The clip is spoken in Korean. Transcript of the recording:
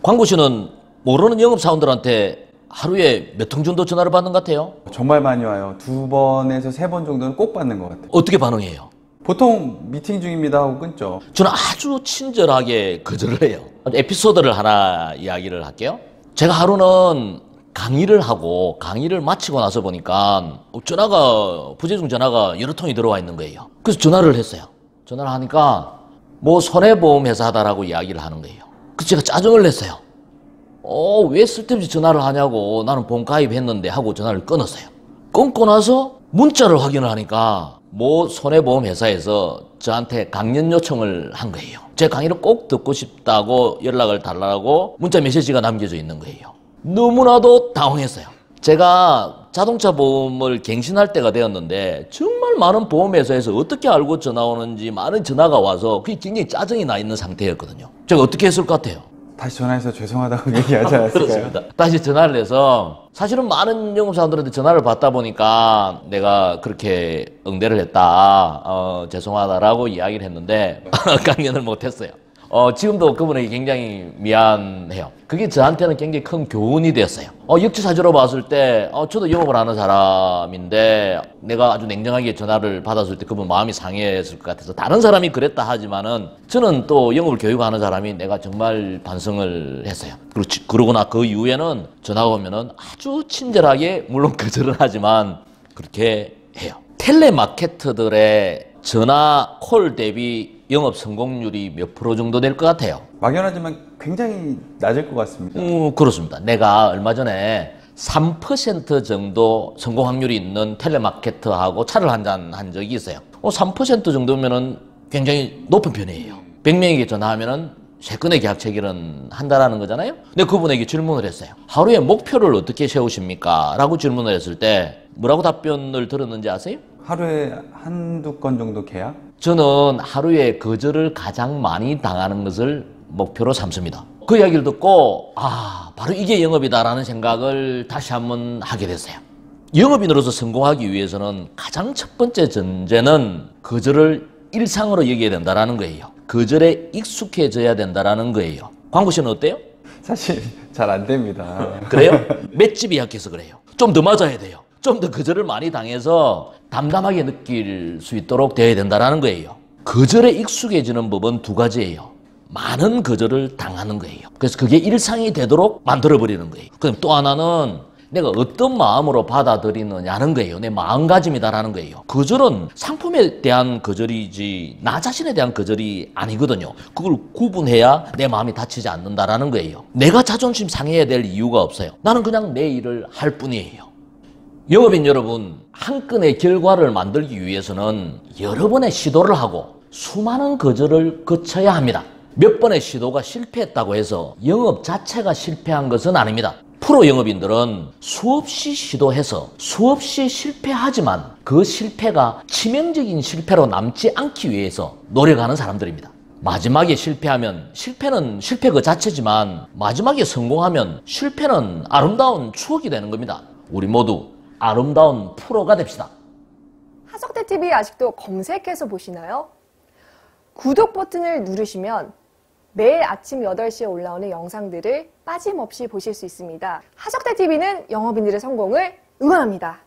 광고 씨는 모르는 영업사원들한테 하루에 몇 통 정도 전화를 받는 것 같아요? 정말 많이 와요. 2번에서 3번 정도는 꼭 받는 것 같아요. 어떻게 반응해요? 보통 미팅 중입니다 하고 끊죠. 저는 아주 친절하게 거절을 해요. 에피소드를 하나 이야기를 할게요. 제가 하루는 강의를 하고 강의를 마치고 나서 보니까 부재중 전화가 여러 통이 들어와 있는 거예요. 그래서 전화를 했어요. 전화를 하니까 뭐 손해보험 회사다라고 이야기를 하는 거예요. 그래서 제가 짜증을 냈어요. 왜 쓸데없이 전화를 하냐고, 나는 보험 가입했는데 하고 전화를 끊었어요. 끊고 나서 문자를 확인을 하니까 뭐 손해보험 회사에서 저한테 강연 요청을 한 거예요. 제 강의를 꼭 듣고 싶다고 연락을 달라고 문자 메시지가 남겨져 있는 거예요. 너무나도 당황했어요. 제가 자동차 보험을 갱신할 때가 되었는데 정말 많은 보험회사에서 어떻게 알고 전화 오는지 많은 전화가 와서 그게 굉장히 짜증이 나 있는 상태였거든요. 제가 어떻게 했을 것 같아요? 다시 전화해서 죄송하다고 얘기하지 않았을까요? 그렇습니다. 다시 전화를 해서 사실은 많은 영업사원들한테 전화를 받다 보니까 내가 그렇게 응대를 했다, 죄송하다라고 이야기를 했는데 강연을 못했어요. 지금도 그분에게 굉장히 미안해요. 그게 저한테는 굉장히 큰 교훈이 되었어요. 역지사지로 봤을 때 저도 영업을 하는 사람인데 내가 아주 냉정하게 전화를 받았을 때 그분 마음이 상했을 것 같아서, 다른 사람이 그랬다 하지만은 저는 또 영업을 교육하는 사람이 내가 정말 반성을 했어요. 그러고나 그 이후에는 전화가 오면은 아주 친절하게, 물론 거절은 하지만 그렇게 해요. 텔레마케터들의 전화 콜 대비 영업 성공률이 몇 프로 정도 될 것 같아요? 막연하지만 굉장히 낮을 것 같습니다. 그렇습니다. 내가 얼마 전에 3% 정도 성공 확률이 있는 텔레마케터하고 차를 한잔 한 적이 있어요. 3% 정도면은 굉장히 높은 편이에요. 100명에게 전화하면은 3건의 계약 체결은 한다라는 거잖아요. 근데 그분에게 질문을 했어요. 하루에 목표를 어떻게 세우십니까? 라고 질문을 했을 때 뭐라고 답변을 들었는지 아세요? 하루에 한두 건 정도 계약? 저는 하루에 거절을 가장 많이 당하는 것을 목표로 삼습니다. 그 이야기를 듣고 바로 이게 영업이다라는 생각을 다시 한번 하게 됐어요. 영업인으로서 성공하기 위해서는 가장 첫 번째 전제는 거절을 일상으로 여겨야 된다는 거예요. 거절에 익숙해져야 된다는 거예요. 광구 씨는 어때요? 사실 잘 안 됩니다. 그래요? 맷집이 약해서 그래요. 좀 더 맞아야 돼요. 좀 더 거절을 많이 당해서 담담하게 느낄 수 있도록 되어야 된다는 거예요. 거절에 익숙해지는 법은 두 가지예요. 많은 거절을 당하는 거예요. 그래서 그게 일상이 되도록 만들어버리는 거예요. 그럼 또 하나는 내가 어떤 마음으로 받아들이느냐는 거예요. 내 마음가짐이다라는 거예요. 거절은 상품에 대한 거절이지 나 자신에 대한 거절이 아니거든요. 그걸 구분해야 내 마음이 다치지 않는다라는 거예요. 내가 자존심 상해야 될 이유가 없어요. 나는 그냥 내 일을 할 뿐이에요. 영업인 여러분, 한 건의 결과를 만들기 위해서는 여러 번의 시도를 하고 수많은 거절을 거쳐야 합니다. 몇 번의 시도가 실패했다고 해서 영업 자체가 실패한 것은 아닙니다. 프로 영업인들은 수없이 시도해서 수없이 실패하지만 그 실패가 치명적인 실패로 남지 않기 위해서 노력하는 사람들입니다. 마지막에 실패하면 실패는 실패 그 자체지만 마지막에 성공하면 실패는 아름다운 추억이 되는 겁니다. 우리 모두 아름다운 프로가 됩시다. 하석대TV 아직도 검색해서 보시나요? 구독 버튼을 누르시면 매일 아침 8시에 올라오는 영상들을 빠짐없이 보실 수 있습니다. 하석대TV는 영업인들의 성공을 응원합니다.